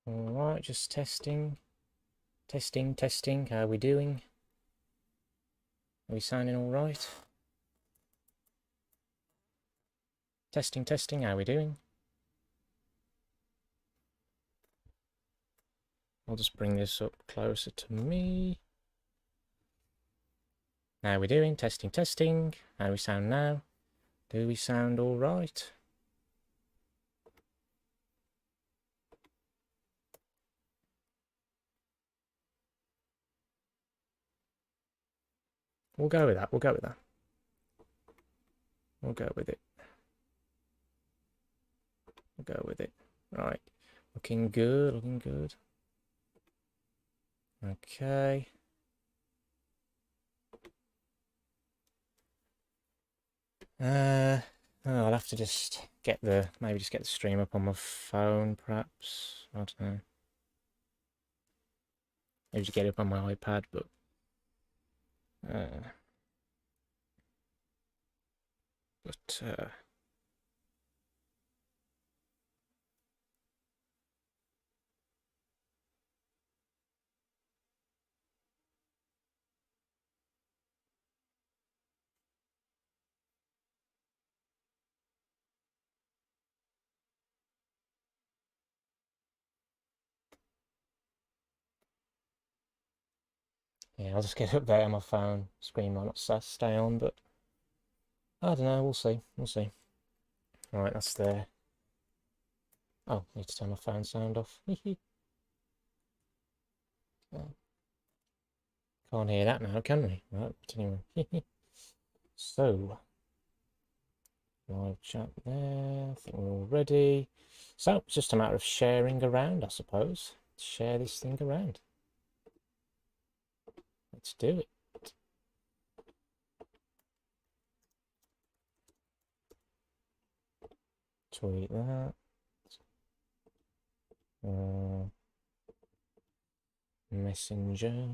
Alright, just testing. Testing. How are we doing? Are we sounding alright? Testing. How are we doing? I'll just bring this up closer to me. How are we doing? Testing. How do we sound now? Do we sound alright? We'll go with that. We'll go with it. Right. Looking good. Okay. I'll have to just get maybe just get the stream up on my phone, perhaps. I don't know. Maybe just get it up on my iPad, but yeah, I'll just get it up there on my phone. Screen might not stay on, but I don't know. We'll see. Right, that's there. Oh, I need to turn my phone sound off. Can't hear that now, can we? Right, but anyway. So, live chat there. I think we're all ready. So, it's just a matter of sharing around, I suppose. Share this thing around. Let's do it. Tweet that. Messenger.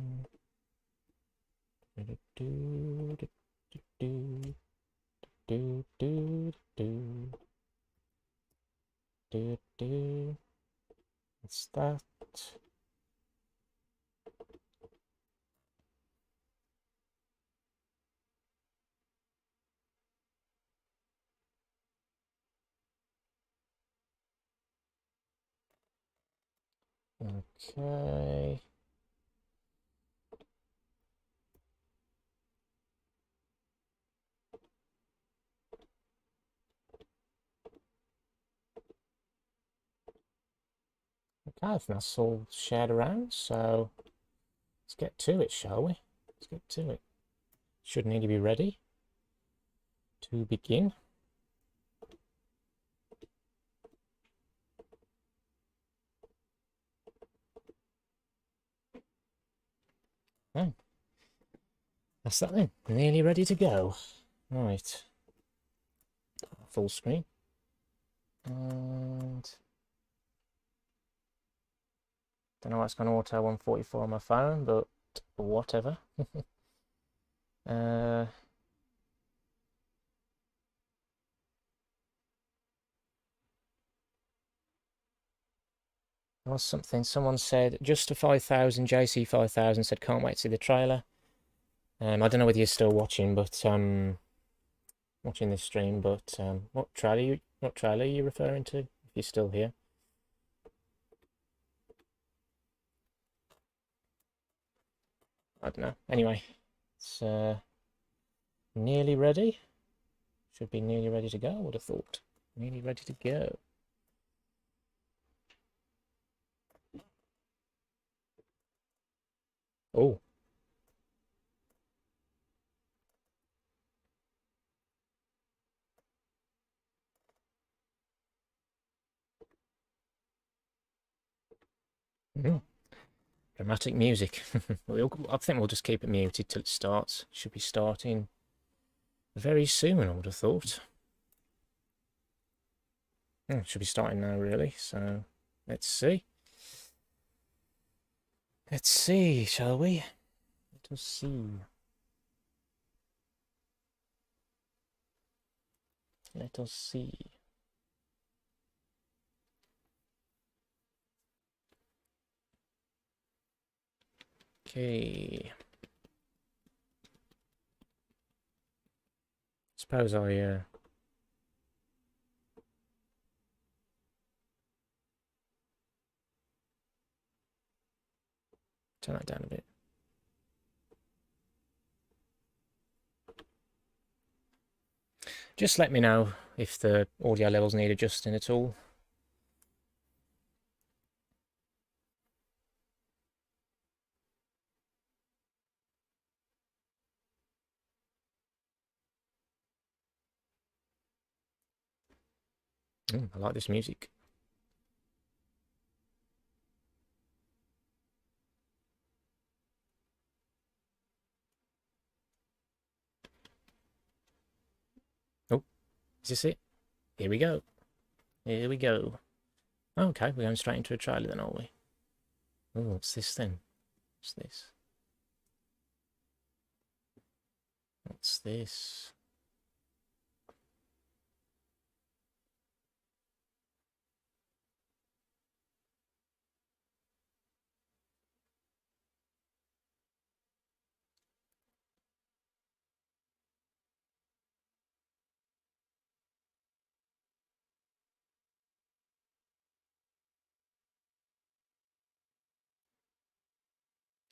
What's that? Okay. Okay, I think that's all shared around, so let's get to it, shall we? Let's get to it. Should need to be ready to begin. Oh, that's that then. Nearly ready to go. Right. Full screen. And don't know why it's gone auto 144 on my phone, but whatever. There was something, someone said, just to 5,000, JC 5,000 said, can't wait to see the trailer. I don't know whether you're still watching, but watching this stream, but what trailer are you referring to, if you're still here? I don't know. Anyway, it's nearly ready. Should be nearly ready to go, I would have thought. Nearly ready to go. Oh. Dramatic music. I think we'll just keep it muted till it starts. Should be starting very soon, I would have thought. It should be starting now, really. So, let's see. Let's see, shall we? Let us see. Let us see. Okay. Suppose I turn that down a bit. Just let me know if the audio levels need adjusting at all. I like this music. Oh, is this it? Here we go. Here we go. Okay, we're going straight into a trailer then, aren't we? Oh, what's this then? What's this? What's this?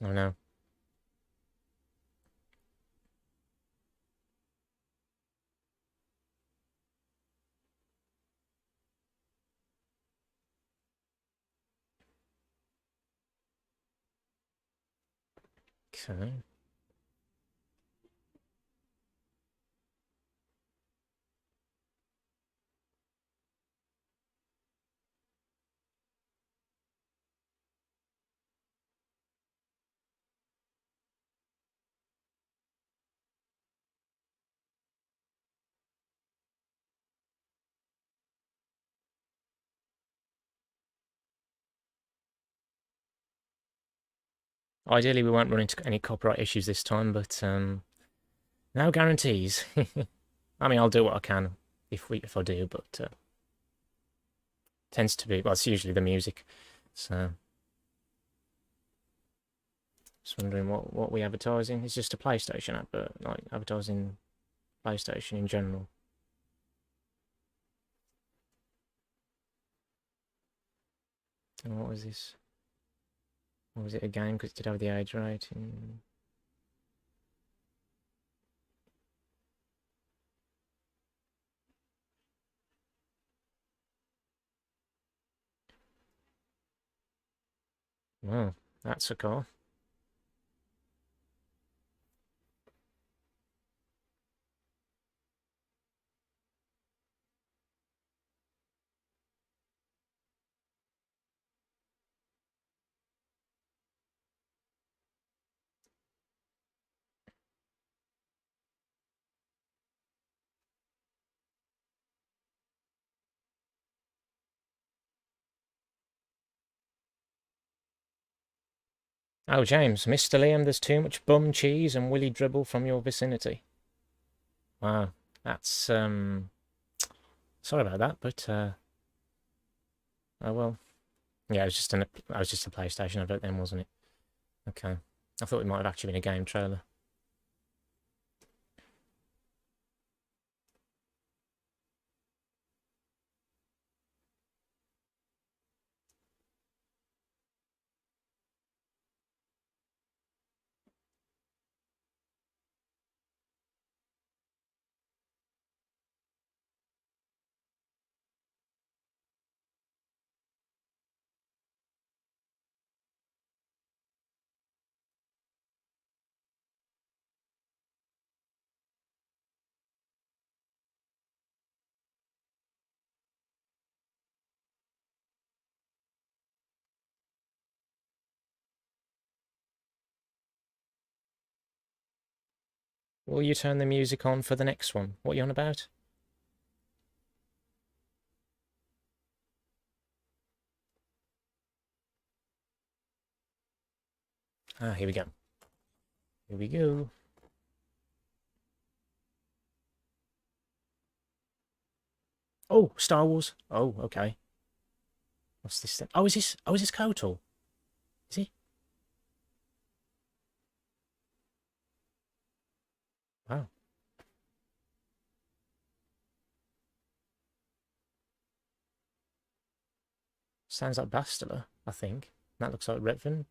Oh no. Okay. Ideally, we won't run into any copyright issues this time, but no guarantees. I mean, I'll do what I can if I do, but tends to be, well, it's usually the music. So just wondering what we advertising. It's just a PlayStation advert, like advertising PlayStation in general. And what was this? Or was it a game? Because it did have the age rating. Oh, that's a car. Oh, James, Mr. Liam, there's too much bum cheese and willy dribble from your vicinity. Wow, that's sorry about that, but oh well. Yeah, it was just a PlayStation advert then, wasn't it? Okay. I thought it might have actually been a game trailer. Will you turn the music on for the next one? What are you on about? Ah, here we go. Here we go. Oh, Star Wars. Oh, okay. What's this then? Oh, is this Kotal? Is he? Sounds like Bastila, I think. That looks like Redfern.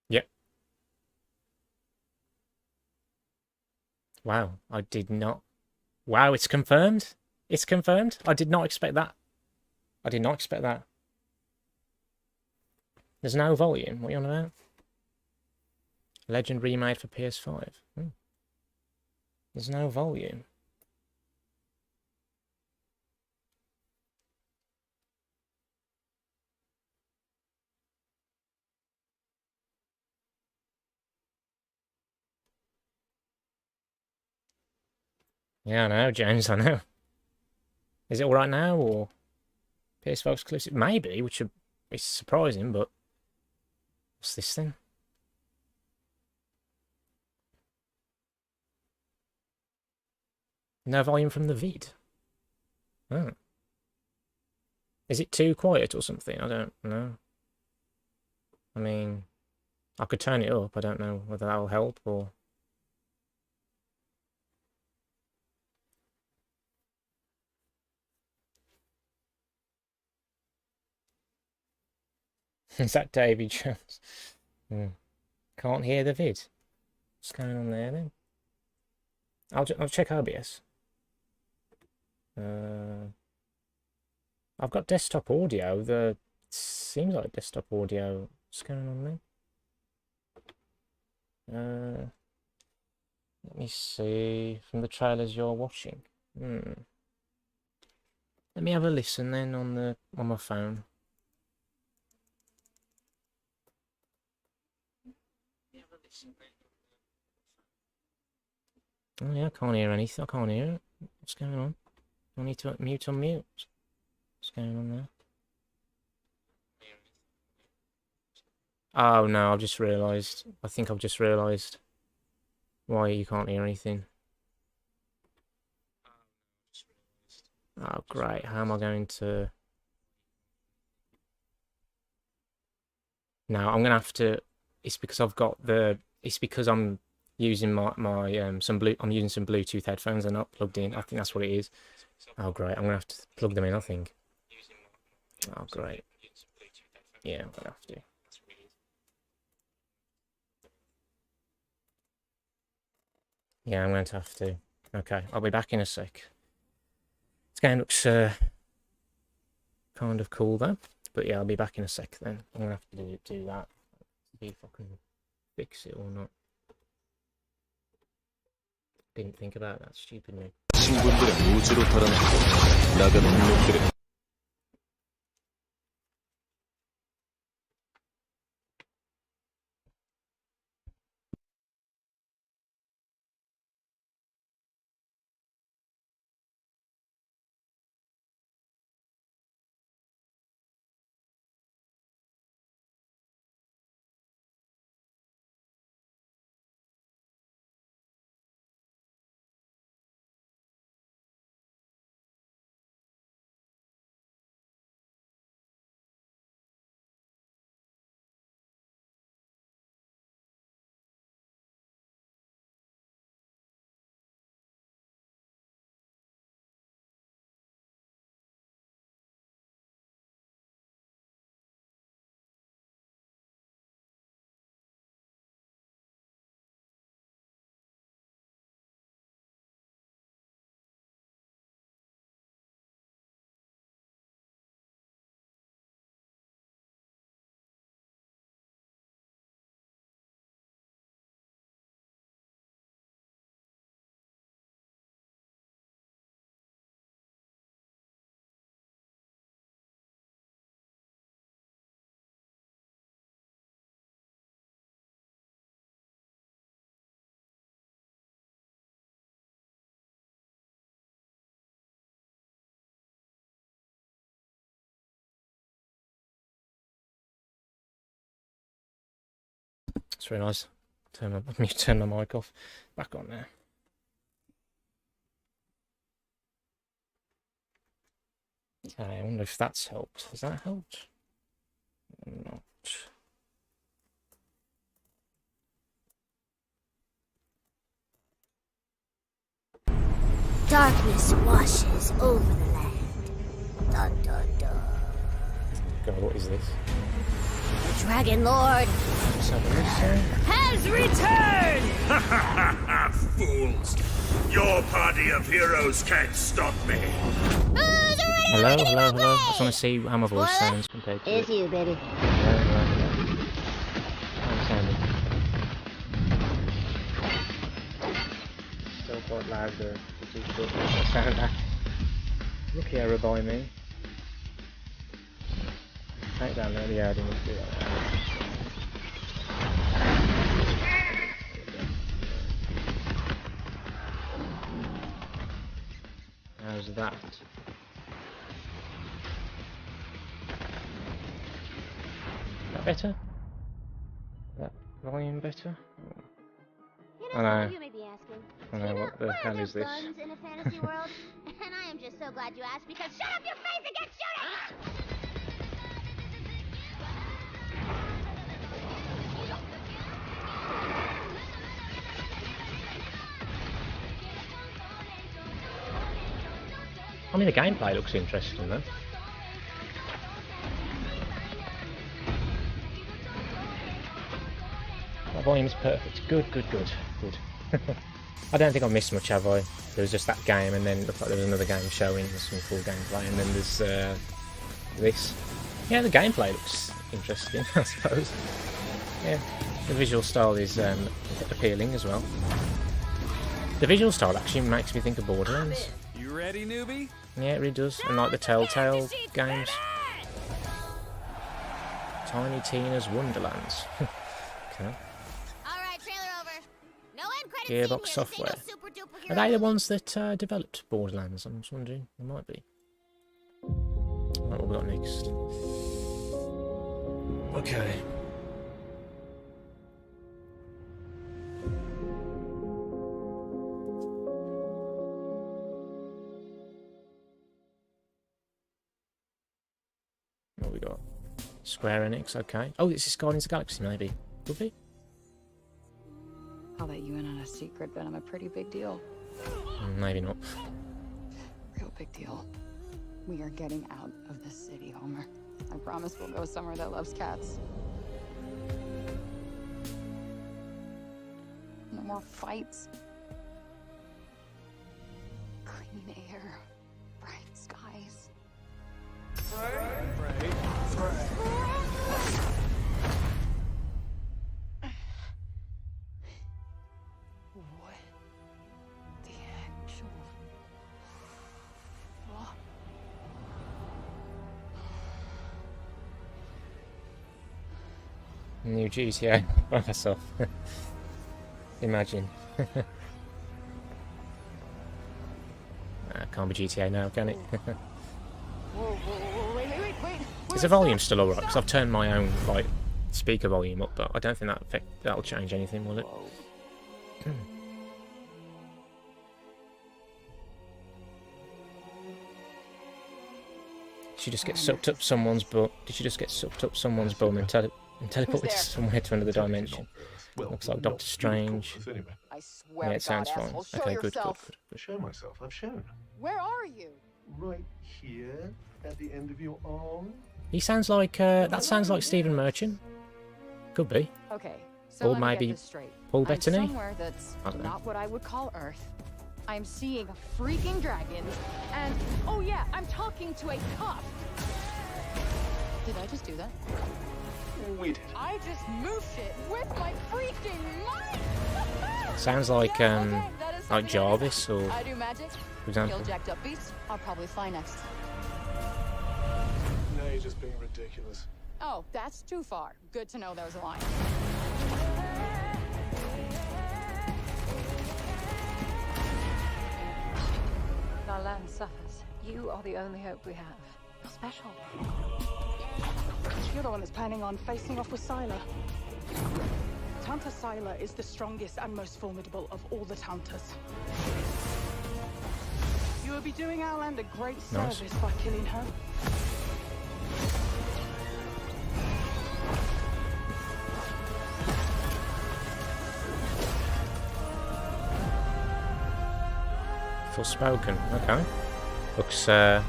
Yep. Wow, I did not. Wow, it's confirmed. It's confirmed. I did not expect that. I did not expect that. There's no volume. What are you on about? Legend remade for PS5. There's no volume. Yeah, I know, James, I know. Is it alright now, or PS5 exclusive? Maybe, which is surprising, but what's this thing? No volume from the vid. Oh. Is it too quiet or something? I don't know. I mean, I could turn it up. I don't know whether that'll help or... Is that Davy Jones? Can't hear the vid. What's going on there then? I'll check OBS. I've got desktop audio. Seems like desktop audio. What's going on there? Let me see. From the trailers you're watching. Let me have a listen then on my phone. Oh yeah, I can't hear anything. I can't hear it. What's going on? I need to mute on mute. What's going on there? Oh no, I've just realised. I think I've just realised why you can't hear anything. Oh great, how am I going to... No, I'm gonna have to... It's because I've got the... It's because I'm using my some I'm using some Bluetooth headphones. They're not plugged in. I think that's what it is. Oh great, I'm gonna have to plug them in, I think. Oh great. Yeah, I'm gonna have to. Yeah, I'm going to have to. Okay, I'll be back in a sec. This game looks kind of cool though. But yeah, I'll be back in a sec then. I'm going to have to do that. See if I can fix it or not. Didn't think about that, stupid me. It's very nice. Turn my mic off. Back on there. Okay, I wonder if that's helped. Has that helped? Not. Darkness washes over the land. Dun dun dun. God, what is this? The Dragon Lord has returned! Fools! Your party of heroes can't stop me! Hello, hello, hello. I just want to see how my voice sounds compared to It's you, baby. Hello. How I'm sounding. Still quite loud there. Sound that. Rookie error by me. Take down there, yeah, I didn't do that. How's that? Is that better? That volume better? I know. You may be asking. I know, what the hell is this? Guns in a fantasy world? And I am just so glad you asked because shut up your face and get shooting! I mean, the gameplay looks interesting though. That volume's perfect. Good. I don't think I've missed much, have I? There was just that game, and then it looked like there was another game showing some full gameplay, and then there's this. Yeah, the gameplay looks interesting, I suppose. Yeah, the visual style is appealing as well. The visual style actually makes me think of Borderlands. You ready, newbie? Yeah, it really does. And like the Telltale games. Tiny Tina's Wonderlands. Okay. Alright, trailer over. No end credits. Gearbox Software. Are they the ones that developed Borderlands? I'm just wondering. They might be. Right, what we got next? Okay. What we got? Square Enix, okay. Oh, this is Guardians of the Galaxy, maybe. Could be. I'll let you in on a secret, but I'm a pretty big deal. Maybe not. Real big deal. We are getting out of this city, Homer. I promise we'll go somewhere that loves cats. No more fights. Clean air. Bright skies. What the actual fuck? New GTA by myself. Imagine. Can't be GTA now, can it? Wait. Is the volume still alright? Because I've turned my own like speaker volume up, but I don't think that'll change anything, will it? She just gets sucked up someone's butt. Did she just get sucked up someone's bum and teleported somewhere to another dimension? Looks like Doctor Strange. I swear Yeah, it sounds fine. Okay, good. Show myself, I've shown. Where are you? Right here, at the end of your arm. He sounds like, that sounds like Stephen Merchant. Could be. Okay, so Or let me maybe get this straight. Paul I'm Bettany? somewhere that's I don't know. not what I would call Earth. I'm seeing a freaking dragon, and oh yeah, I'm talking to a cop. Did I just do that? We did. I just moved it with my freaking mind. Sounds like, Yeah, okay, that is something I do. Jarvis, or, I do magic. for example. Kill jacked up beasts. I'll probably fly next. No, you're just being ridiculous. Oh, that's too far. Good to know there's a line. Our land suffers. You are the only hope we have. You're special. You're the one that's planning on facing off with Sylar. Tanta Sylar is the strongest and most formidable of all the Tantas. You will be doing our land a great Nice. service by killing her. Forspoken, okay. Looks, yeah.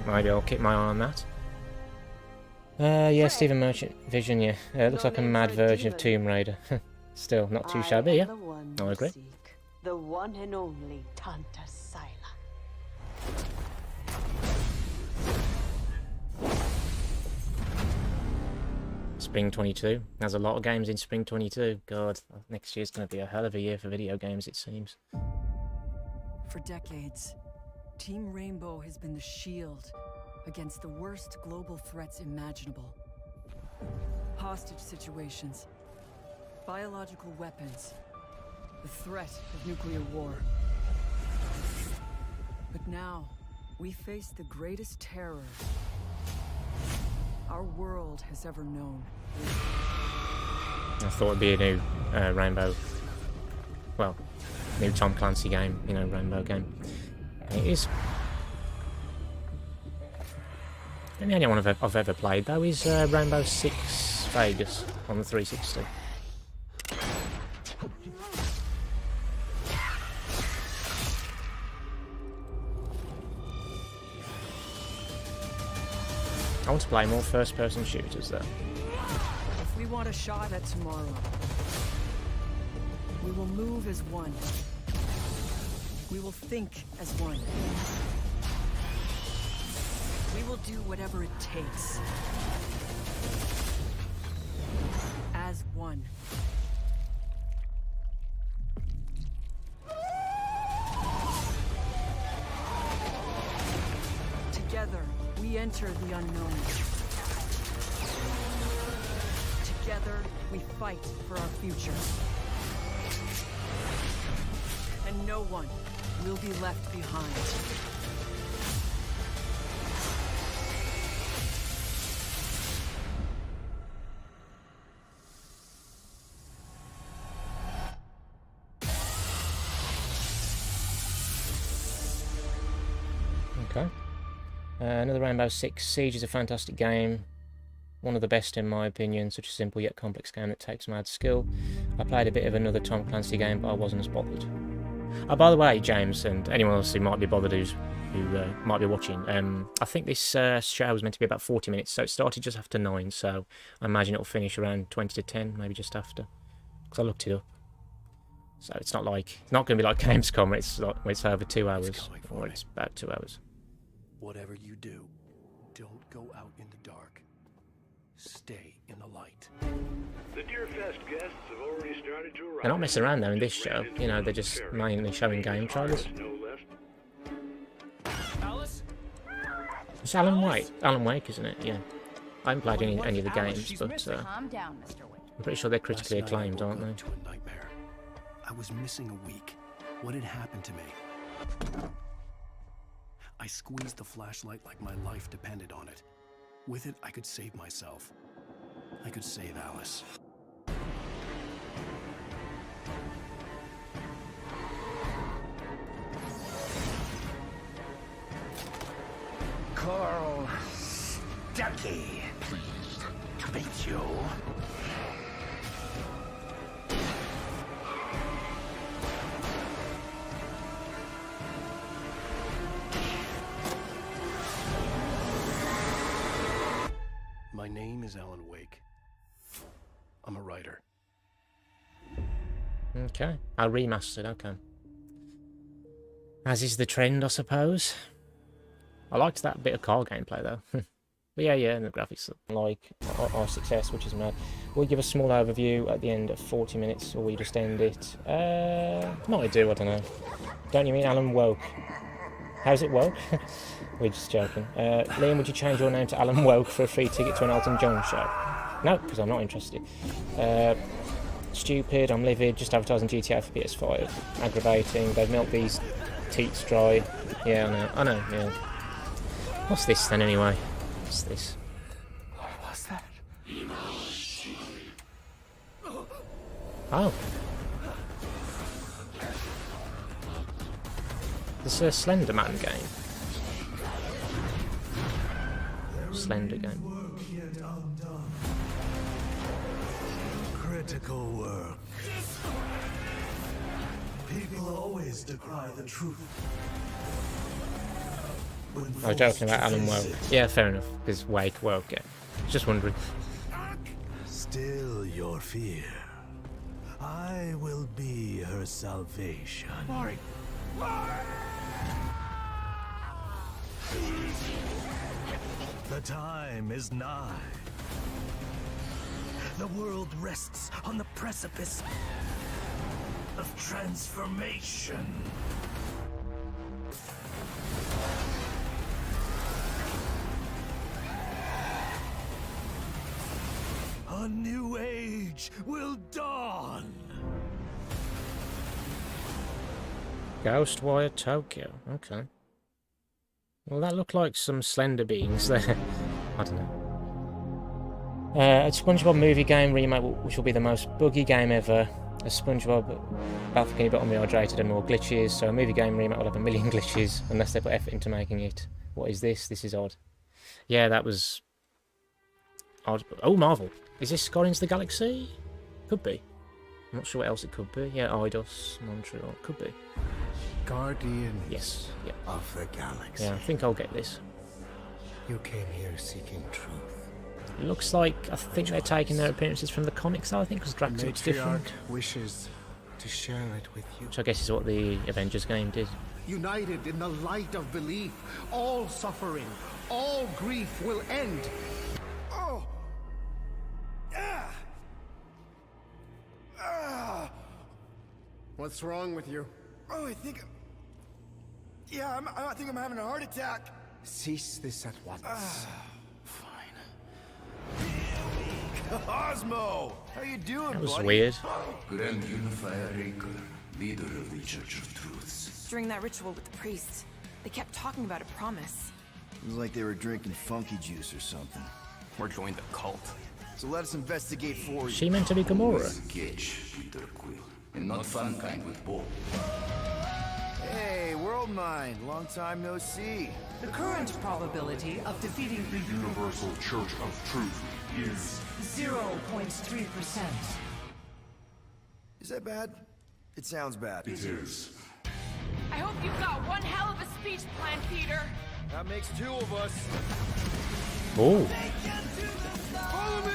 Maybe I'll keep my eye on that. Yeah, Stephen Merchant Vision, yeah. Looks like a mad version of Tomb Raider. Still, not too shabby, yeah. I agree. The one and only Tanta Sila. Spring 22. There's a lot of games in Spring 22. God, next year's going to be a hell of a year for video games, it seems. For decades, Team Rainbow has been the shield against the worst global threats imaginable. Hostage situations, biological weapons, the threat of nuclear war. But now, we face the greatest terror our world has ever known. I thought it'd be a new Rainbow, well, new Tom Clancy game, you know, Rainbow game. And it is. And the only one I've ever played though is Rainbow Six Vegas on the 360. I want to play more first-person shooters though. If we want a shot at tomorrow, we will move as one. We will think as one. We will do whatever it takes. As one. Together, we enter the unknown. Together, we fight for our future. And no one will be left behind. Okay. Another Rainbow Six Siege is a fantastic game. One of the best in my opinion, such a simple yet complex game that takes mad skill. I played a bit of another Tom Clancy game, but I wasn't as bothered. Oh, by the way, James, and anyone else who might be bothered who might be watching, I think this show was meant to be about 40 minutes, so it started just after 9, so I imagine it'll finish around 20 to 10, maybe just after, because I looked it up. So it's not going to be like Gamescom, it's over 2 hours, or it's about 2 hours. Whatever you do, don't go out in the dark. Stay in the light. The Deerfest guests have already started to arrive. They're not messing around though in this show, you know, they're just mainly showing game trailers. Alice? It's Alan Wake, isn't it? Yeah. I haven't played any of the games, but Calm down, Mr. Wake. I'm pretty sure they're critically Last night I acclaimed, woke aren't up they? to a nightmare. I was missing a week. What had happened to me? I squeezed the flashlight like my life depended on it. With it, I could save myself. I could save Alice. Carl Stucky. Pleased to meet you. My name is Alan Wake. I'm a writer. Okay. I'll remastered, okay. As is the trend, I suppose. I liked that bit of car gameplay though. But yeah, and the graphics like our success, which is mad. We'll give a small overview at the end of 40 minutes, or we just end it. Might do, I don't know. Don't you mean Alan Woke? How's it woke? We're just joking. Liam, would you change your name to Alan Woke for a free ticket to an Elton John show? No, because I'm not interested. Stupid, I'm livid, just advertising GTA for PS5. Aggravating, they've milked these teats dry. Yeah, I know, yeah. What's this then anyway? What's this? What was that? Oh. This is a Slender Man game. Slender game. Work yet undone. Critical work. People always decry the truth. I was joking about Alan Woke. Yeah, fair enough. Because Wake Woke, yeah. Just wondering. Still your fear. I will be her salvation. Mari! The time is nigh. The world rests on the precipice of transformation. A new age will dawn. Ghostwire Tokyo. Okay. Well, that looked like some slender beings there. I don't know. A SpongeBob movie game remake, which will be the most buggy game ever. A SpongeBob Bath can be more hydrated and more glitches. So a movie game remake will have a million glitches unless they put effort into making it. What is this? This is odd. Yeah, that was odd. Oh, Marvel. Is this Guardians of the Galaxy? Could be. I'm not sure what else it could be. Yeah, Eidos, Montreal. Could be. Guardian Yes. Yeah. of the Galaxy. Yeah, I think I'll get this. You came here seeking truth. It looks like, I think they're taking their appearances from the comics, I think, because Drax looks different. Matriarch wishes to share it with you. Which I guess is what the Avengers game did. United in the light of belief, all suffering, all grief will end. Oh! Ah! Ah! What's wrong with you? Oh, I think... Yeah, I think I'm having a heart attack. Cease this at once. Cosmo! How you doing, That was buddy? weird. Grand Unifier Raker, leader of the Church of Truths. During that ritual with the priest, they kept talking about a promise. It was like they were drinking funky juice or something. Or joined the cult. So let us investigate for you. She meant to be Gamora. Sketch, Peter Quill, and not fun kind with Bob. Hey, World Mind, long time no see. The current probability of defeating the Universal Church of Truth is 0.3%. Is that bad? It sounds bad. It is. I hope you've got one hell of a speech plan, Peter. That makes two of us. Oh. Follow me!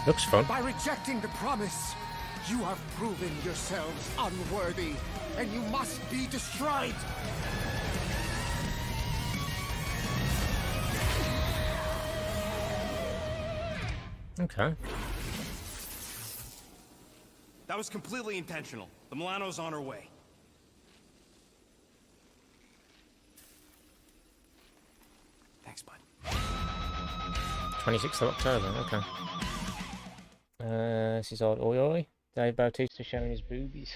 Looks fun. By rejecting the promise, you have proven yourselves unworthy, and you must be destroyed. Okay. That was completely intentional. The Milano's on her way. Thanks, bud. 26th of October, okay. This is odd. Oi oi. Dave Bautista showing his boobies.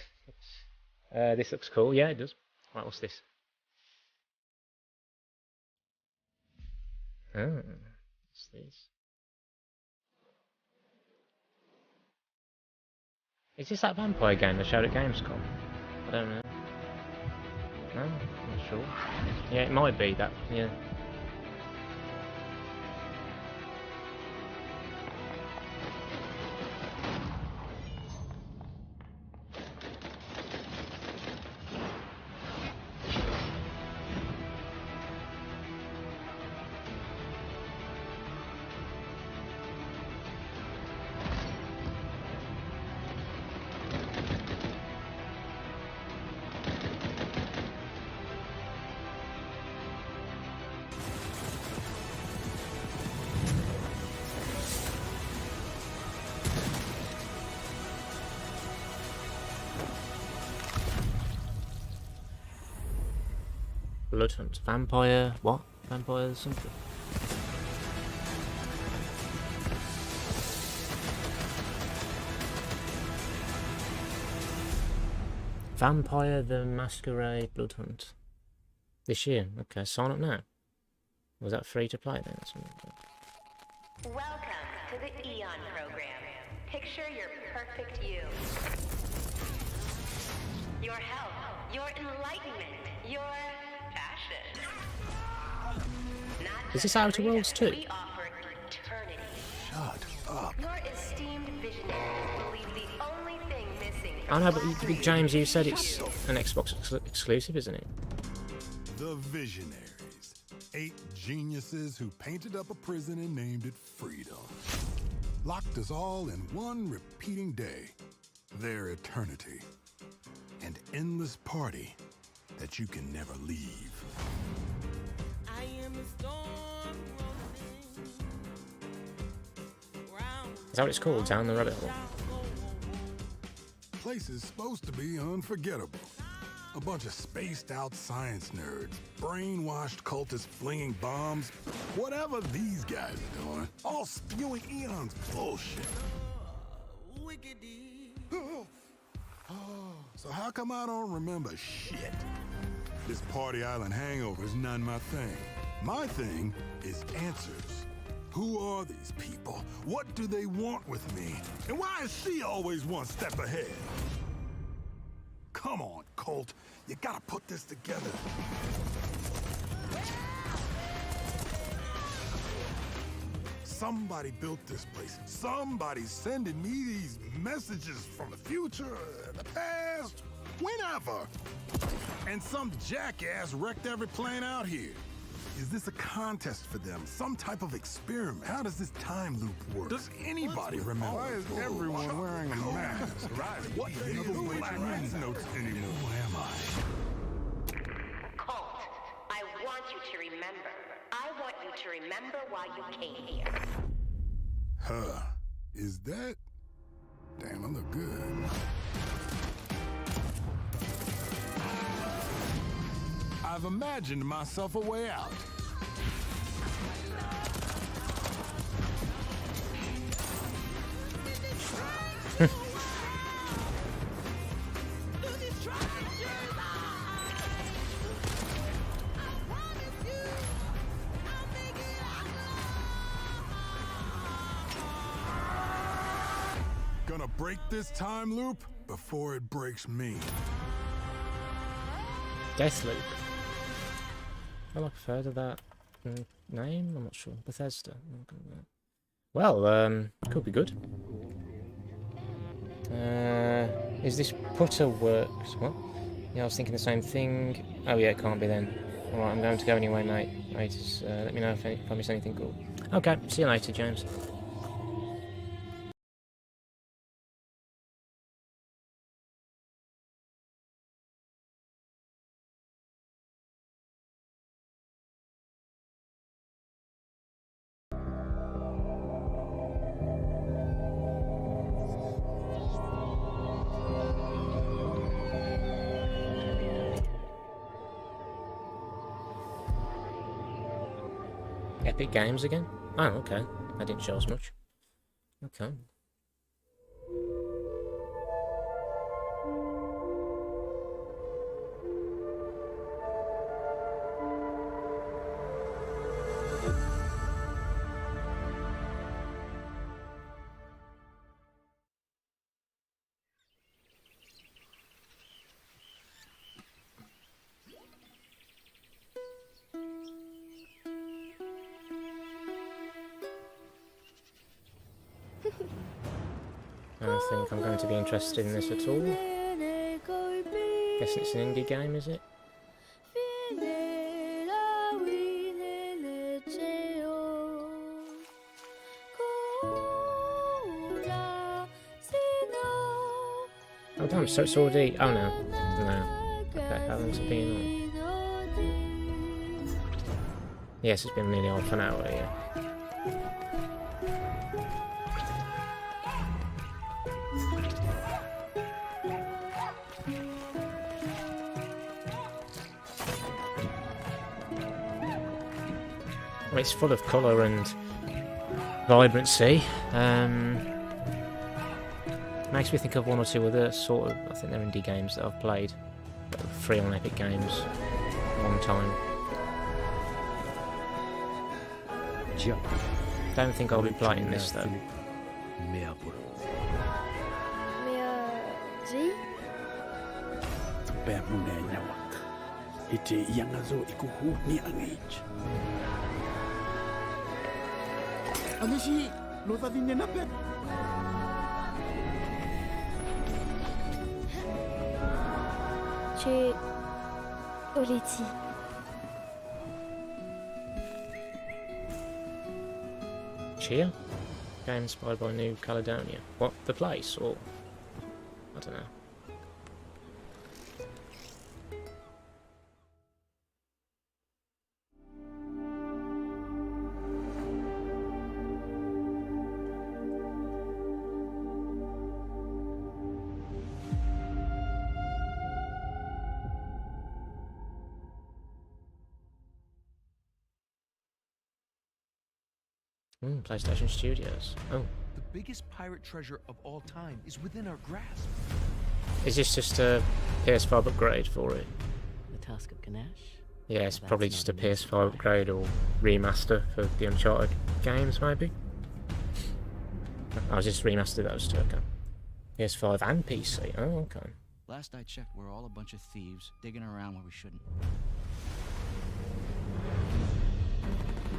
This looks cool. Yeah, it does. Right, what's this? Oh, what's this? Is this that vampire game they showed at Gamescom? I don't know. No, I'm not sure. Yeah, it might be that. Yeah. Blood Hunt. Vampire... what? Vampire something. Vampire the Masquerade Blood Hunt. This year. Okay, sign up now. Was that free to play then? Welcome to the Eon program. Picture your perfect you. Your health, your enlightenment, your passion. Not Is this just Outer freedom, Worlds too? we offer eternity. Shut up. Your esteemed visionaries believe the only thing missing I from know, but James, you said it's an Xbox exclusive, isn't it? The Visionaries. 8 geniuses who painted up a prison and named it Freedom. Locked us all in one repeating day. Their eternity. An endless party that you can never leave. I am a storm Is that what it's called? Down the Rabbit Hole? Place is supposed to be unforgettable. A bunch of spaced out science nerds, brainwashed cultists flinging bombs, whatever these guys are doing, all spewing Eon's bullshit. So how come I don't remember shit? This Party Island hangover is none my thing. My thing is answers. Who are these people? What do they want with me? And why is she always one step ahead? Come on, Colt. You gotta put this together. Somebody built this place. Somebody's sending me these messages from the future, the past, whenever. And some jackass wrecked every plane out here. Is this a contest for them? Some type of experiment? How does this time loop work? Does anybody remember? Why is everyone wearing a mask? What the hell black notes anymore? Who am I? Colt, I want you to remember. I want you to remember why you came here. Huh. Is that? Damn, I look good. I've imagined myself a way out. Gonna break this time loop before it breaks me. Deathloop. I like I've heard of that name. I'm not sure. Bethesda. Well, could be good. Is this putter works? What? Yeah, I was thinking the same thing. Oh yeah, it can't be then. Alright, I'm going to go anyway, mate. Let me know if I miss anything cool. Okay, see you later, James. Epic Games again? Oh, okay. That didn't show us much. Okay. I don't think I'm going to be interested in this at all. Guessing it's an indie game, is it? Oh damn, so it's already... Oh no. No. Okay, how long's it been on? Yes, it's been nearly half an hour, yeah. It's full of colour and vibrancy. Makes me think of one or two other sort of, I think they're indie games that I've played. That were free on Epic Games one time. Don't think I'll be playing this though. pe mune nyawak. Iti yang azo ikuhu ni angage. Amishi, lo tadinya napet. J'ai... Oleti. Cheer? Game inspired by New Caledonia. What, the place, or... I don't know. PlayStation Studios. Oh. The biggest pirate treasure of all time is within our grasp. Is this just a PS5 upgrade for it? The Task of Ganesh? Yeah, it's probably just a PS5 upgrade or remaster for the Uncharted games, maybe? I was just remastered those two, okay. PS5 and PC, oh, okay. Last I checked, we're all a bunch of thieves digging around where we shouldn't.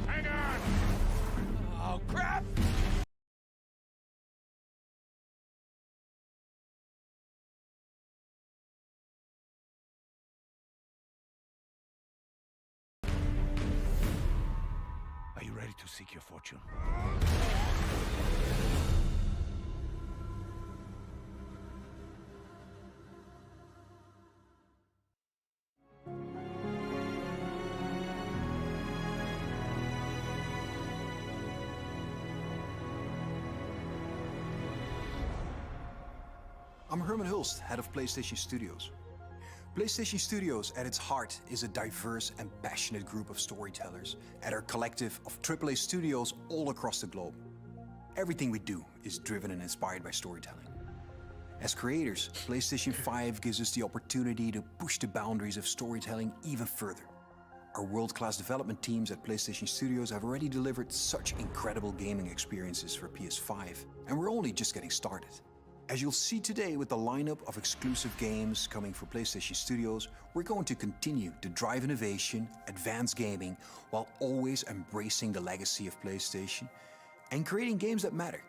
Hang on! Oh, crap! Are you ready to seek your fortune? I'm Herman Hulst, head of PlayStation Studios. PlayStation Studios, at its heart, is a diverse and passionate group of storytellers at our collective of AAA studios all across the globe. Everything we do is driven and inspired by storytelling. As creators, PlayStation 5 gives us the opportunity to push the boundaries of storytelling even further. Our world-class development teams at PlayStation Studios have already delivered such incredible gaming experiences for PS5, and we're only just getting started. As you'll see today with the lineup of exclusive games coming for PlayStation Studios, we're going to continue to drive innovation, advance gaming, while always embracing the legacy of PlayStation and creating games that matter.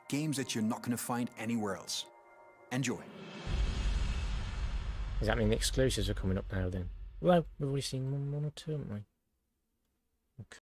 Games that you're not going to find anywhere else. Enjoy. Does that mean the exclusives are coming up now then? Well, we've already seen one or two, haven't we? Okay.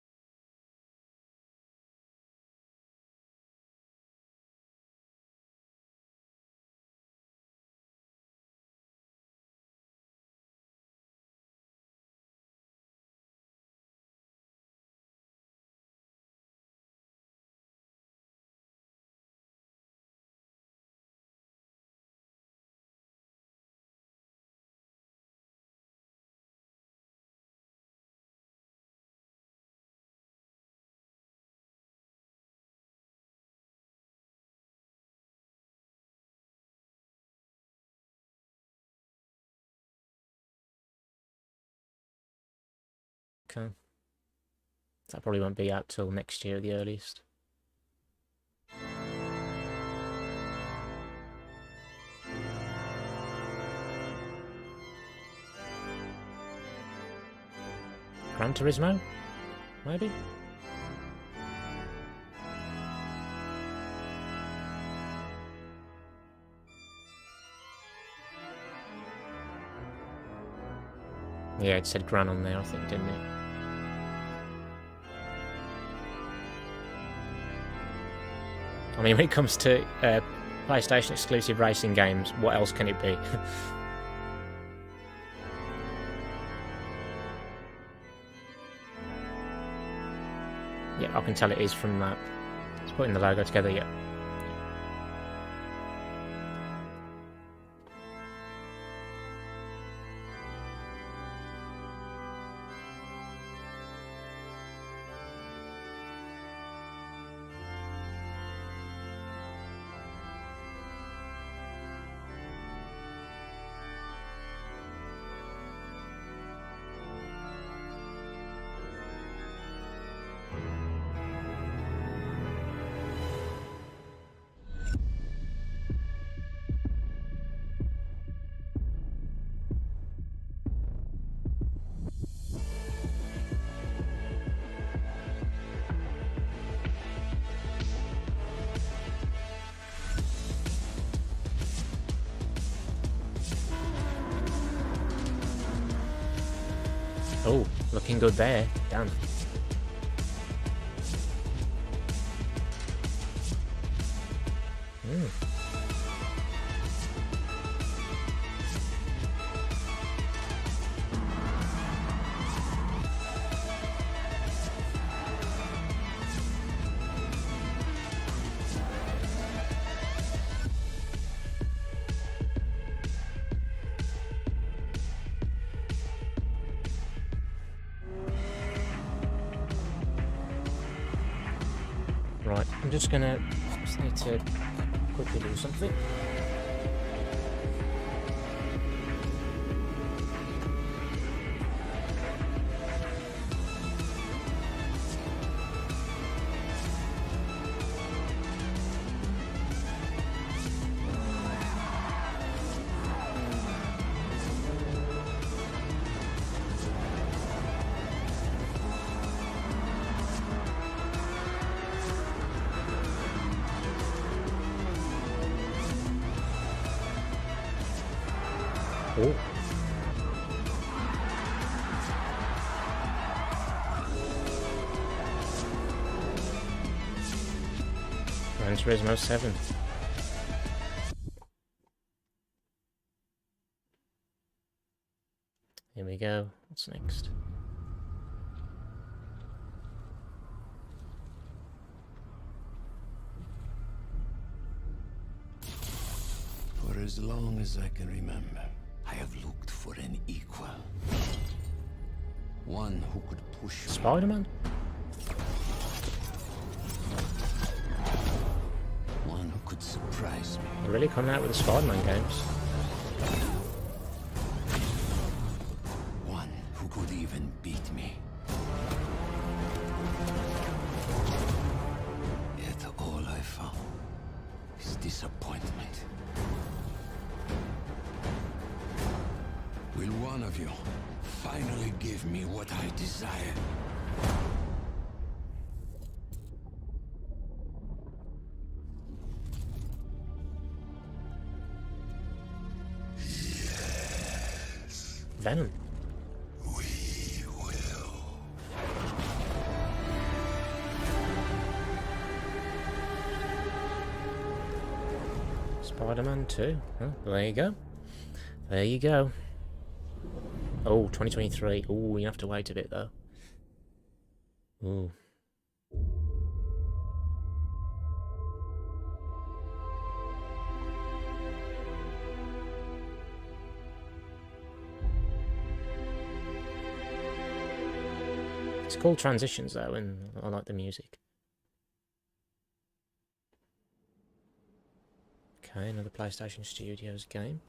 Okay. That probably won't be out till next year at the earliest. Gran Turismo? Maybe? Yeah, it said Gran on there, I think, didn't it? I mean, when it comes to PlayStation exclusive racing games, what else can it be? Yeah, I can tell it is from that. It's putting the logo together, yeah. Oh, looking good there. Damn. Right, I'm just need to quickly do something. Oh. Gran Turismo 7. Here we go. What's next? For as long as I can remember, I have looked for an equal. One who could push Spider-Man? One who could surprise me. They're really coming out with the Spider-Man games. One who could even beat me. Yet all I found is disappointment. Will one of you finally give me what I desire? Yes. Venom. We will. Spider-Man 2. Oh, there you go. There you go. Oh, 2023. Oh, you have to wait a bit though. Ooh. It's cool transitions though, and I like the music. Okay, another PlayStation Studios game.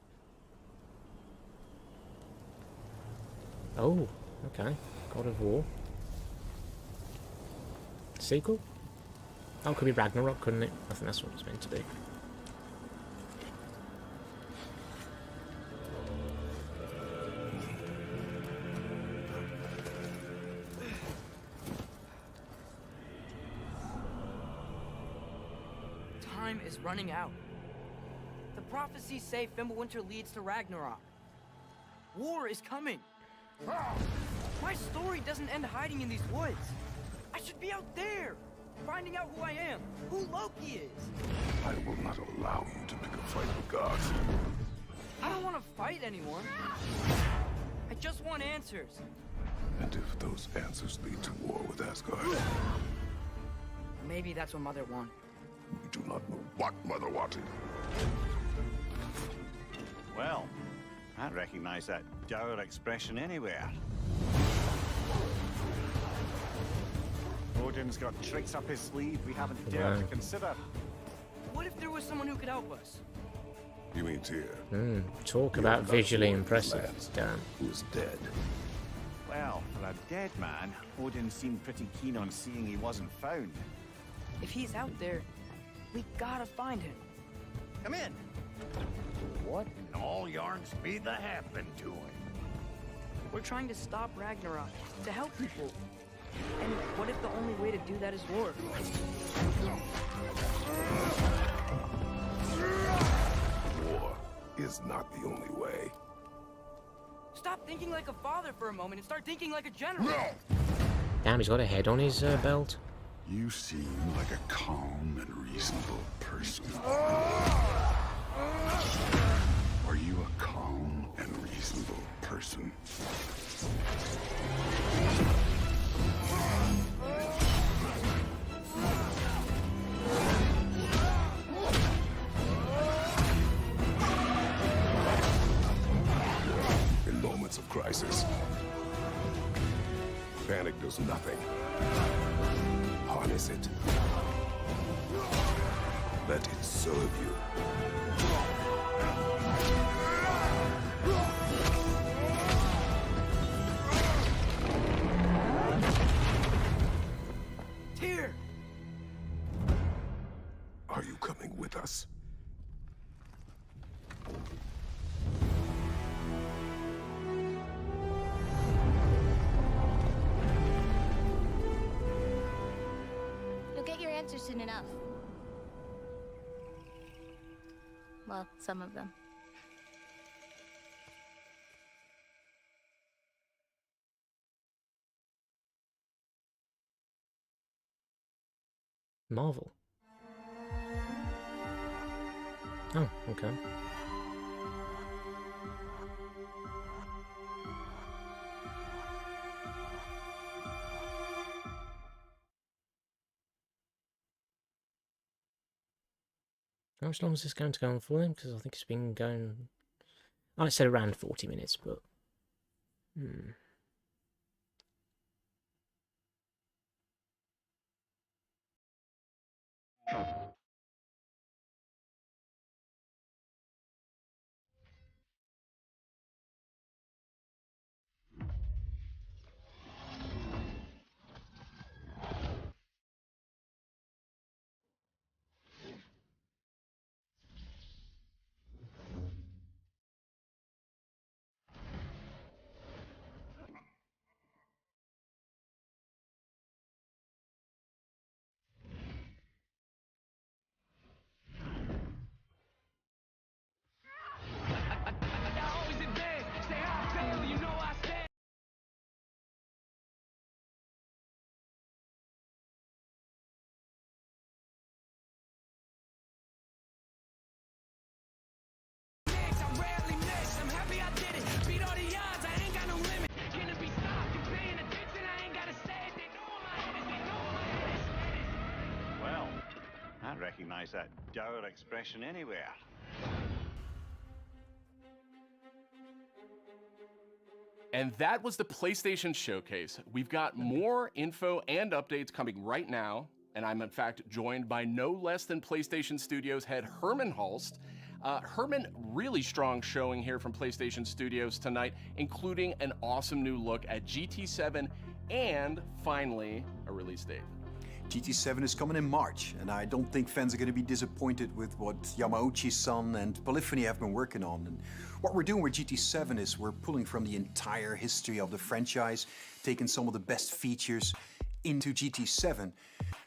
Oh, okay. God of War. Sequel? Oh, it could be Ragnarok, couldn't it? I think that's what it's meant to be. Time is running out. The prophecies say Fimbulwinter leads to Ragnarok. War is coming. My story doesn't end hiding in these woods. I should be out there, finding out who I am, who Loki is. I will not allow you to pick a fight with gods. I don't want to fight anyone. I just want answers. And if those answers lead to war with Asgard? Maybe that's what Mother wanted. We do not know what Mother wanted. Well, I recognize that dour expression anywhere. Odin's got tricks up his sleeve we haven't dared to consider. What if there was someone who could help us? You mean Tyr? Talk about visually impressive. Damn. Who's dead? Well, for a dead man, Odin seemed pretty keen on seeing he wasn't found. If he's out there, we gotta find him. Come in. What in all yarns speed that happened to him? We're trying to stop Ragnarok, to help people. And what if the only way to do that is war? War is not the only way. Stop thinking like a father for a moment and start thinking like a general. Damn, he's got a head on his belt. You seem like a calm and reasonable person. Are you a calm and reasonable person? In moments of crisis, panic does nothing. Harness it. Let it serve you. Tyr! Are you coming with us? You'll get your answer soon enough. Well, some of them. Marvel. Oh, okay. How much long is this going to go on for then? Because I think it's been going... I said around 40 minutes, but... Well, I recognize that dour expression anywhere. And that was the PlayStation Showcase. We've got more info and updates coming right now, and I'm in fact joined by no less than PlayStation Studios head Herman Hulst. Herman, really strong showing here from PlayStation Studios tonight, including an awesome new look at GT7 and finally a release date. GT7 is coming in March, and I don't think fans are going to be disappointed with what Yamauchi-san and Polyphony have been working on. And what we're doing with GT7 is we're pulling from the entire history of the franchise, taking some of the best features into GT7.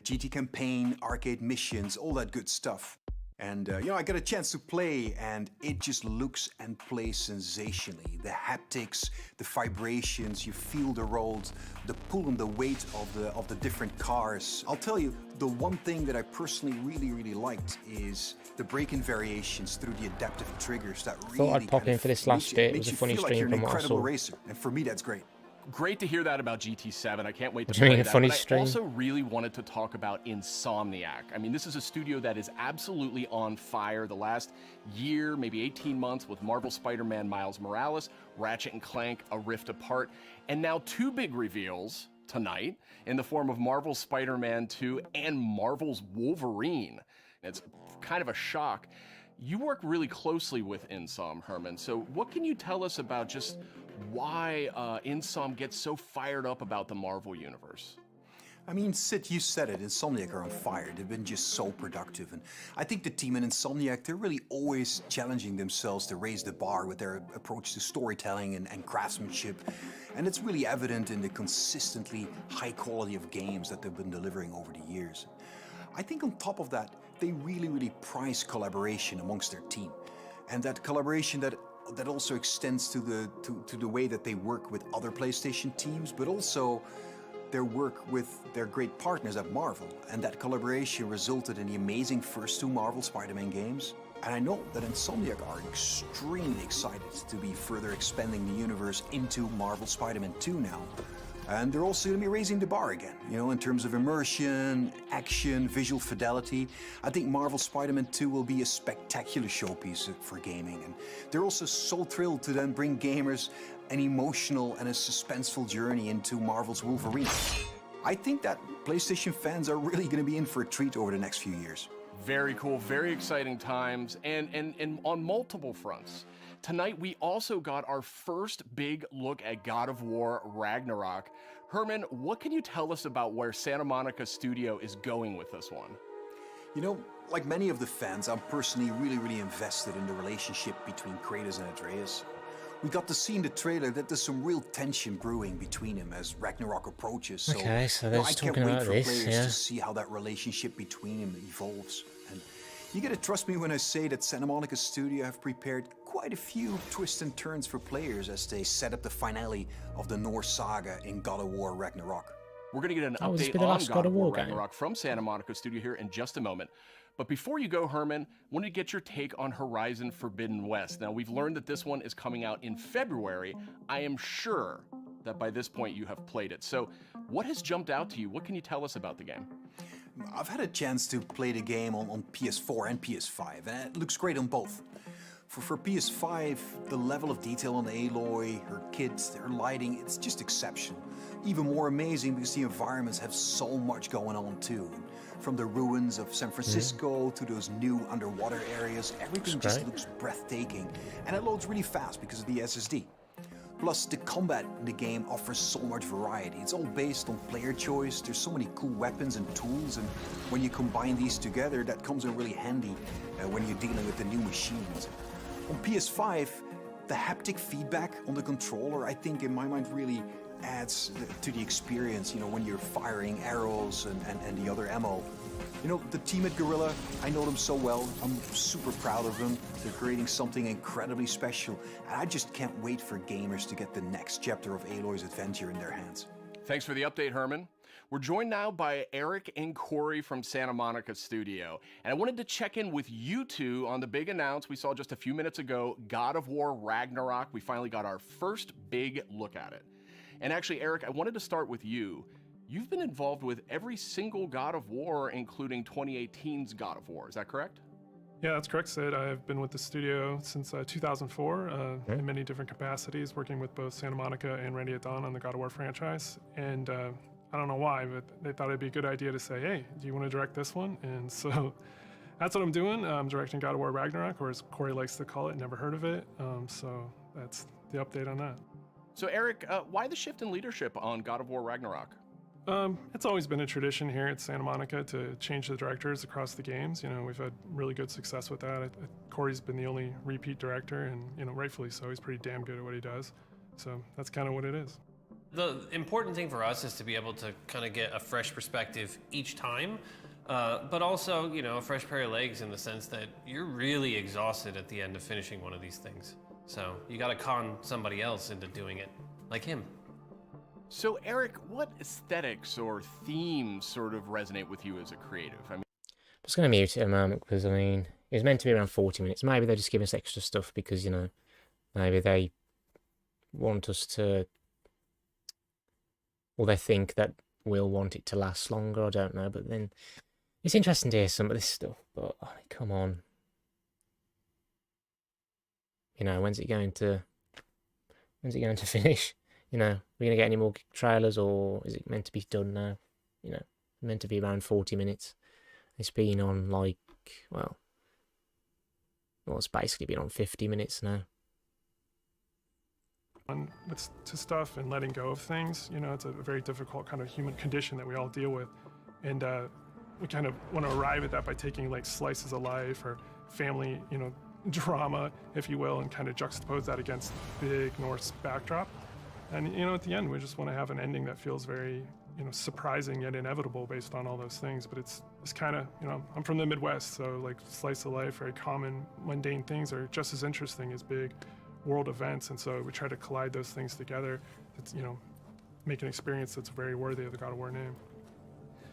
GT campaign, arcade missions, all that good stuff. And, I got a chance to play, and it just looks and plays sensationally. The haptics, the vibrations, you feel the rolls, the pull and the weight of the different cars. I'll tell you, the one thing that I personally really liked is the braking variations through the adaptive triggers. That really thought I'd pop in for this last bit. It was a funny stream from what I saw. Racer, and for me, that's great. Great to hear that about GT7. I can't wait to What do you play mean, a that. funny But stream? I also really wanted to talk about Insomniac. I mean, this is a studio that is absolutely on fire the last year, maybe 18 months, with Marvel Spider-Man Miles Morales, Ratchet & Clank, A Rift Apart, and now two big reveals tonight in the form of Marvel's Spider-Man 2 and Marvel's Wolverine. It's kind of a shock. You work really closely with Insom, Herman, so what can you tell us about just why Insom gets so fired up about the Marvel Universe? I mean, Sid, you said it, Insomniac are on fire. They've been just so productive. And I think the team in Insomniac, they're really always challenging themselves to raise the bar with their approach to storytelling and craftsmanship. And it's really evident in the consistently high quality of games that they've been delivering over the years. I think on top of that, they really prize collaboration amongst their team. And that collaboration that that also extends to the way that they work with other PlayStation teams, but also their work with their great partners at Marvel. And that collaboration resulted in the amazing first 2 Marvel Spider-Man games. And I know that Insomniac are extremely excited to be further expanding the universe into Marvel Spider-Man 2 now. And they're also going to be raising the bar again, you know, in terms of immersion, action, visual fidelity. I think Marvel Spider-Man 2 will be a spectacular showpiece for gaming. And they're also so thrilled to then bring gamers an emotional and a suspenseful journey into Marvel's Wolverine. I think that PlayStation fans are really going to be in for a treat over the next few years. Very cool, very exciting times, and on multiple fronts. Tonight, we also got our first big look at God of War Ragnarok. Herman, what can you tell us about where Santa Monica Studio is going with this one? You know, like many of the fans, I'm personally really invested in the relationship between Kratos and Atreus. We got to see in the trailer that there's some real tension brewing between them as Ragnarok approaches. So, okay, so they're I just can't talking wait about for this, players yeah. to see how that relationship between them evolves. And you gotta trust me when I say that Santa Monica Studio have prepared quite a few twists and turns for players as they set up the finale of the Norse saga in God of War Ragnarok. We're going to get an Oh, this update be the on last God of War game? Ragnarok from Santa Monica Studio here in just a moment. But before you go, Herman, I wanted to get your take on Horizon Forbidden West. Now, we've learned that this one is coming out in February. I am sure that by this point you have played it. So what has jumped out to you? What can you tell us about the game? I've had a chance to play the game on PS4 and PS5, and it looks great on both. For PS5, the level of detail on Aloy, her kits, her lighting, it's just exceptional. Even more amazing because the environments have so much going on too. From the ruins of San Francisco to those new underwater areas, everything just looks breathtaking. And it loads really fast because of the SSD. Plus, the combat in the game offers so much variety. It's all based on player choice. There's so many cool weapons and tools, and when you combine these together, that comes in really handy when you're dealing with the new machines. On PS5, the haptic feedback on the controller, I think in my mind really adds to the experience, you know, when you're firing arrows and the other ammo. You know, the team at Guerrilla, I know them so well. I'm super proud of them. They're creating something incredibly special, and I just can't wait for gamers to get the next chapter of Aloy's adventure in their hands. Thanks for the update, Herman. We're joined now by Eric and Corey from Santa Monica Studio. And I wanted to check in with you two on the big announce we saw just a few minutes ago, God of War Ragnarok. We finally got our first big look at it. And actually, Eric, I wanted to start with you. You've been involved with every single God of War, including 2018's God of War. Is that correct? Yeah, that's correct, Sid. I've been with the studio since 2004 in many different capacities, working with both Santa Monica and Randy at Dawn on the God of War franchise. And I don't know why, but they thought it'd be a good idea to say, hey, do you want to direct this one? And so that's what I'm doing. I'm directing God of War Ragnarok, or as Corey likes to call it, never heard of it. So that's the update on that. So Eric, why the shift in leadership on God of War Ragnarok? It's always been a tradition here at Santa Monica to change the directors across the games. You know, we've had really good success with that. Corey's been the only repeat director, and, you know, rightfully so. He's pretty damn good at what he does. So that's kind of what it is. The important thing for us is to be able to kind of get a fresh perspective each time, but also, you know, a fresh pair of legs in the sense that you're really exhausted at the end of finishing one of these things. So you got to con somebody else into doing it, like him. So Eric, what aesthetics or themes sort of resonate with you as a creative? I mean, I'm just going to mute it a moment because, I mean, it was meant to be around 40 minutes. Maybe they're just giving us extra stuff because, you know, maybe they want us to, or they think that we'll want it to last longer. I don't know. But then it's interesting to hear some of this stuff. But, oh, come on. You know, when's it going to finish? You know, we're going to get any more trailers, or is it meant to be done now? You know, meant to be around 40 minutes. It's been on well, it's basically been on 50 minutes now. To stuff and letting go of things, you know, it's a very difficult kind of human condition that we all deal with. And we kind of want to arrive at that by taking like slices of life or family, you know, drama, if you will, and kind of juxtapose that against big Norse backdrop. And, you know, at the end, we just want to have an ending that feels very, you know, surprising yet inevitable based on all those things. But it's kind of, you know, I'm from the Midwest, so like slice of life, very common, mundane things are just as interesting as big world events, and so we try to collide those things together. It's, you know, make an experience that's very worthy of the God of War name.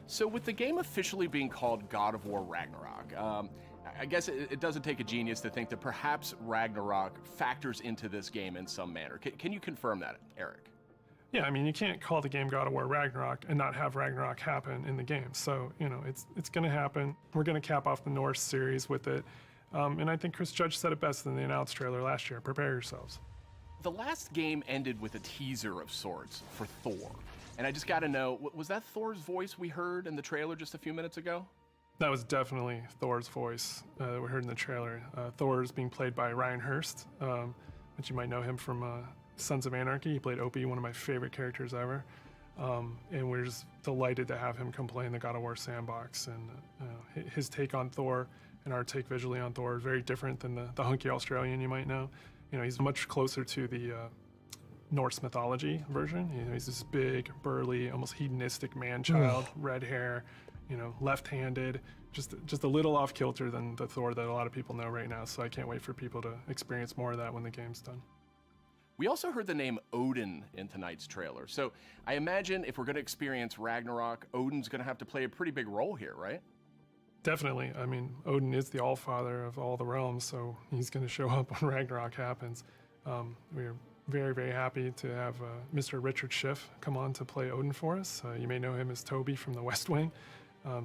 So with the game officially being called God of War Ragnarok, I guess it doesn't take a genius to think that perhaps Ragnarok factors into this game in some manner. Can you confirm that, Eric? Yeah, I mean, you can't call the game God of War Ragnarok and not have Ragnarok happen in the game. So, you know, it's going to happen. We're going to cap off the Norse series with it. And I think Chris Judge said it best in the announced trailer last year. Prepare yourselves. The last game ended with a teaser of sorts for Thor. And I just got to know, was that Thor's voice we heard in the trailer just a few minutes ago? That was definitely Thor's voice that we heard in the trailer. Thor is being played by Ryan Hurst, which you might know him from Sons of Anarchy. He played Opie, one of my favorite characters ever. And we're just delighted to have him come play in the God of War sandbox. And his take on Thor and our take visually on Thor is very different than the hunky Australian you might know. You know, he's much closer to the Norse mythology version. You know, he's this big, burly, almost hedonistic man-child, red hair, you know, left-handed, just a little off kilter than the Thor that a lot of people know right now. So I can't wait for people to experience more of that when the game's done. We also heard the name Odin in tonight's trailer. So I imagine if we're going to experience Ragnarok, Odin's going to have to play a pretty big role here, right? Definitely. I mean, Odin is the Allfather of all the realms, so he's going to show up when Ragnarok happens. We're very, very happy to have Mr. Richard Schiff come on to play Odin for us. You may know him as Toby from The West Wing.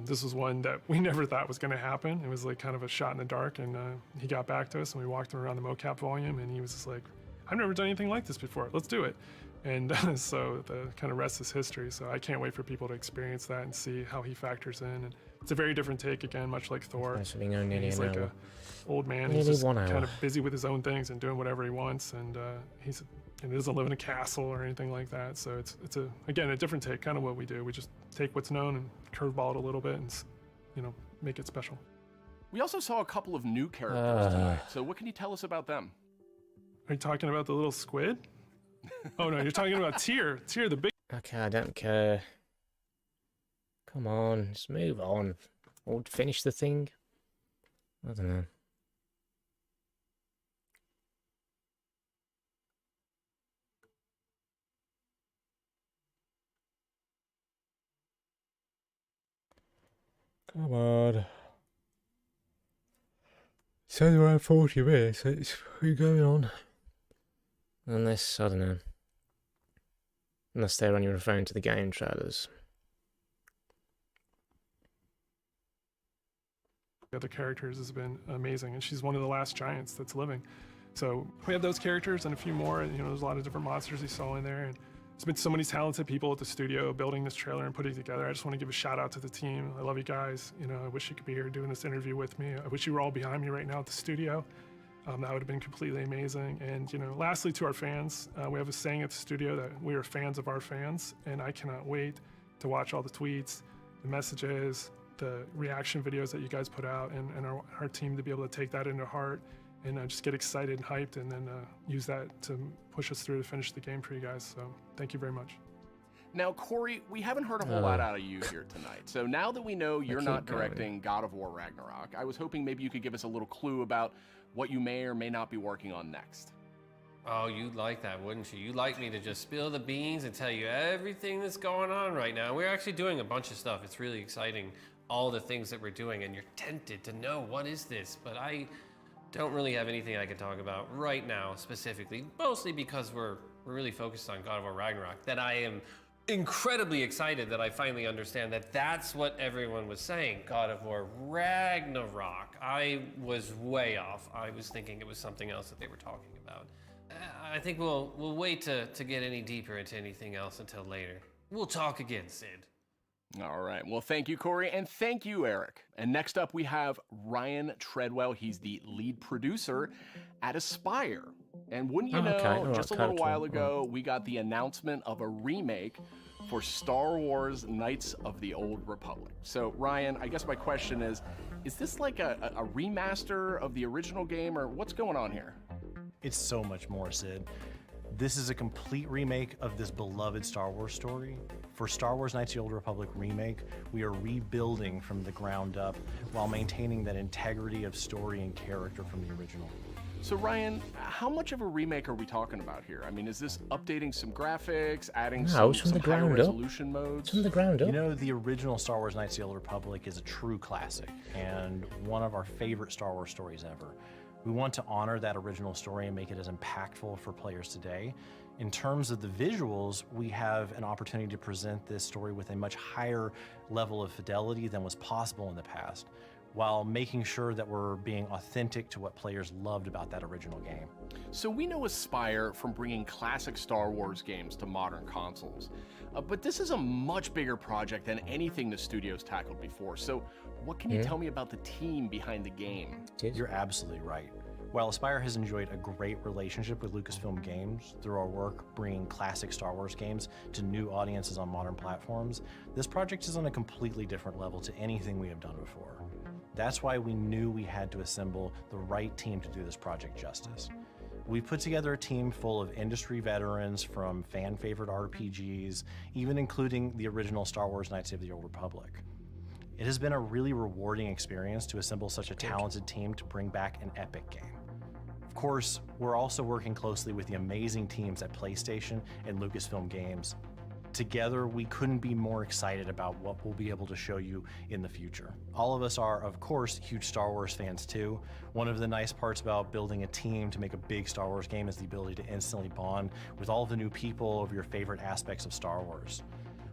This was one that we never thought was going to happen. It was like kind of a shot in the dark, and he got back to us, and we walked him around the mocap volume, and he was just like, I've never done anything like this before. Let's do it. And so the kind of rest is history. So I can't wait for people to experience that and see how he factors in. And it's a very different take, again, much like Thor. He's like an old man. Nearly He's just 1 hour. kind of busy with his own things and doing whatever he wants. And he doesn't live in a castle or anything like that. So it's again, a different take, kind of what we do. We just take what's known and curveball it a little bit and, you know, make it special. We also saw a couple of new characters tonight. So what can you tell us about them? Are you talking about the little squid? Oh no, you're talking about Tyr. Tyr, the big... Okay, I don't care. Come on, just move on. Or finish the thing. I don't know. Come on. It's only around 40 minutes. It's going on. Unless, I don't know. Unless they're only referring to the game trailers. The other characters has been amazing, and she's one of the last giants that's living. So we have those characters and a few more, and you know, there's a lot of different monsters you saw in there, and there's been so many talented people at the studio building this trailer and putting it together. I just want to give a shout out to the team. I love you guys. You know, I wish you could be here doing this interview with me. I wish you were all behind me right now at the studio. That would have been completely amazing. And you know, lastly, to our fans, we have a saying at the studio that we are fans of our fans, and I cannot wait to watch all the tweets, the messages, the reaction videos that you guys put out, and our team to be able to take that into heart and just get excited and hyped, and then use that to push us through to finish the game for you guys. So thank you very much. Now, Corey, we haven't heard a whole lot out of you here tonight. So now that we know you're not directing God of War Ragnarok, I was hoping maybe you could give us a little clue about what you may or may not be working on next. Oh, you'd like that, wouldn't you? You'd like me to just spill the beans and tell you everything that's going on right now. We're actually doing a bunch of stuff. It's really exciting, all the things that we're doing, and you're tempted to know what is this, but I don't really have anything I can talk about right now specifically, mostly because we're really focused on God of War Ragnarok, that I am incredibly excited that I finally understand that that's what everyone was saying, God of War Ragnarok. I was way off. I was thinking it was something else that they were talking about. I think we'll wait to get any deeper into anything else until later. We'll talk again, Sid. All right. Well, thank you, Corey, and thank you, Eric. And next up, we have Ryan Treadwell. He's the lead producer at Aspire. And wouldn't you know, just a little while ago, we got the announcement of a remake for Star Wars Knights of the Old Republic. So, Ryan, I guess my question is this like a remaster of the original game, or what's going on here? It's so much more, Sid. This is a complete remake of this beloved Star Wars story. For Star Wars Knights of the Old Republic remake, we are rebuilding from the ground up while maintaining that integrity of story and character from the original. So Ryan, how much of a remake are we talking about here? I mean, is this updating some graphics, adding No, it's from some the higher ground up. resolution modes? It's from the ground up. You know, the original Star Wars Knights of the Old Republic is a true classic and one of our favorite Star Wars stories ever. We want to honor that original story and make it as impactful for players today. In terms of the visuals, we have an opportunity to present this story with a much higher level of fidelity than was possible in the past, while making sure that we're being authentic to what players loved about that original game. So we know Aspyr from bringing classic Star Wars games to modern consoles, but this is a much bigger project than anything the studio's tackled before. So what can you tell me about the team behind the game? You're absolutely right. While Aspyr has enjoyed a great relationship with Lucasfilm Games through our work bringing classic Star Wars games to new audiences on modern platforms, this project is on a completely different level to anything we have done before. That's why we knew we had to assemble the right team to do this project justice. We put together a team full of industry veterans from fan-favorite RPGs, even including the original Star Wars Knights of the Old Republic. It has been a really rewarding experience to assemble such a talented team to bring back an epic game. Of course, we're also working closely with the amazing teams at PlayStation and Lucasfilm Games. Together, we couldn't be more excited about what we'll be able to show you in the future. All of us are, of course, huge Star Wars fans too. One of the nice parts about building a team to make a big Star Wars game is the ability to instantly bond with all the new people over your favorite aspects of Star Wars.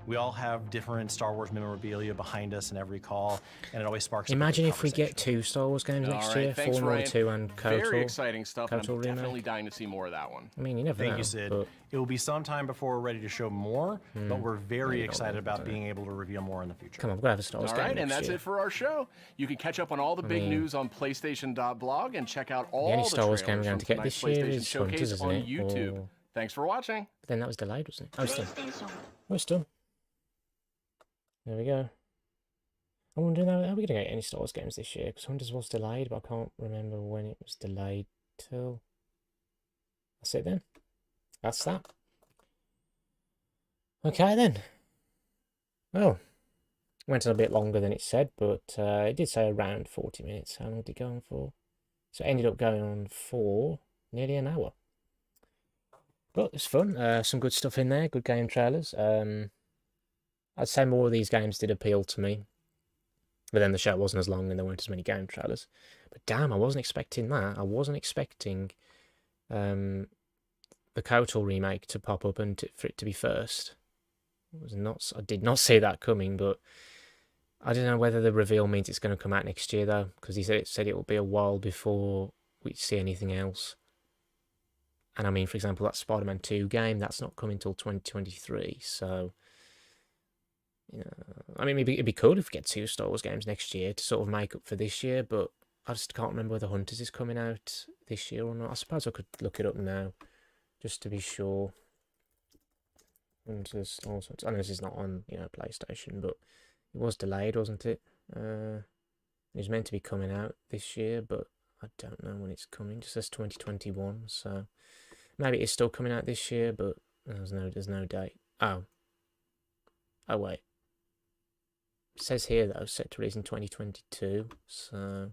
We all have different Star Wars memorabilia behind us in every call, and it always sparks. Imagine if we get 2 Star Wars games next year, Thanks, Fallen Order Ryan. 2 and KOTOR. Very exciting stuff, and I'm KOTOR definitely remake. dying to see more of that one. I mean, you never know. Thank you, Sid. But It will be some time before we're ready to show more, but we're very Maybe not excited then, about don't being able to reveal more in the future. come on, we're gonna have a Star Wars All game right, and next that's year. it for our show. You can catch up on all the big mean, news on PlayStation.blog and check out all the only the Star Wars game trailers we're going from to get tonight's this year PlayStation is Showcase Hunters, isn't on it? YouTube. Or... Thanks for watching. But then that was delayed, wasn't it? Oh, it's done. Oh, it's done. There we go. I'm wondering, are we going to get any Star Wars games this year? Because Hunters was delayed, but I can't remember when it was delayed till. That's it then. That's that. Okay then. Well, went on a bit longer than it said, but it did say around 40 minutes. How long did it go on for? So it ended up going on for nearly an hour. But it's fun. Some good stuff in there. Good game trailers. I'd say more of these games did appeal to me. But then the show wasn't as long and there weren't as many game trailers. But damn, I wasn't expecting that. I wasn't expecting the KOTOR remake to pop up and for it to be first. I did not see that coming, but I don't know whether the reveal means it's going to come out next year though, because he said it will be a while before we see anything else. And I mean, for example, that Spider-Man 2 game, that's not coming till 2023, so... You know, I mean, maybe it'd be cool if we get 2 Star Wars games next year to sort of make up for this year, but I just can't remember whether Hunters is coming out this year or not. I suppose I could look it up now, just to be sure. Hunters, also, I know this is not on, PlayStation, but it was delayed, wasn't it? It was meant to be coming out this year, but I don't know when it's coming. It just says 2021, so maybe it's still coming out this year, but there's no date. Oh wait. It says here, though, set to release in 2022, so...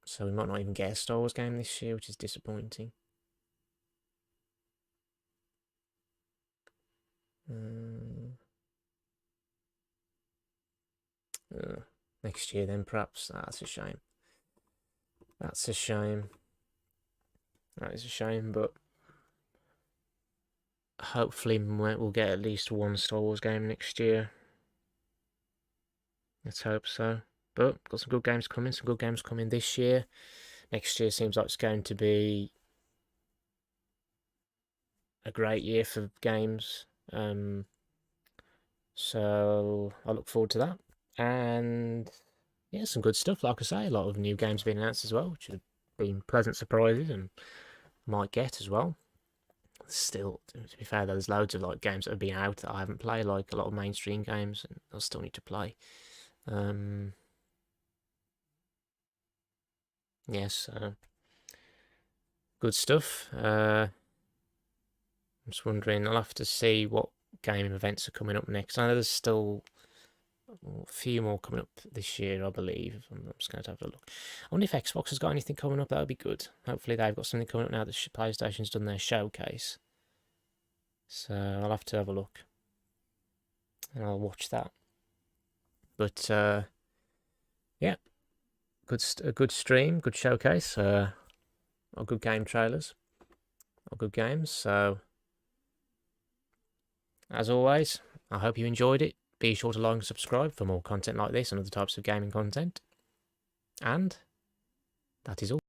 So we might not even get a Star Wars game this year, which is disappointing. Next year, then, perhaps. That's a shame. That's a shame. That is a shame, but... Hopefully we'll get at least 1 Star Wars game next year. Let's hope so. But got some good games coming this year. Next year seems like it's going to be a great year for games. So I look forward to that. And yeah, some good stuff. Like I say, a lot of new games being announced as well, which have been pleasant surprises and might get as well. Still, to be fair, there's loads of games that have been out that I haven't played, like a lot of mainstream games, and I still need to play. Yes, good stuff. I'm just wondering, I'll have to see what gaming events are coming up next. I know there's still a few more coming up this year, I believe. I'm just going to have a look. I wonder if Xbox has got anything coming up. That would be good. Hopefully they've got something coming up now that PlayStation's done their showcase. So I'll have to have a look. And I'll watch that. But, yeah. A good stream, good showcase. Or good game trailers. Or good games. So, as always, I hope you enjoyed it. Be sure to like and subscribe for more content like this and other types of gaming content. And that is all.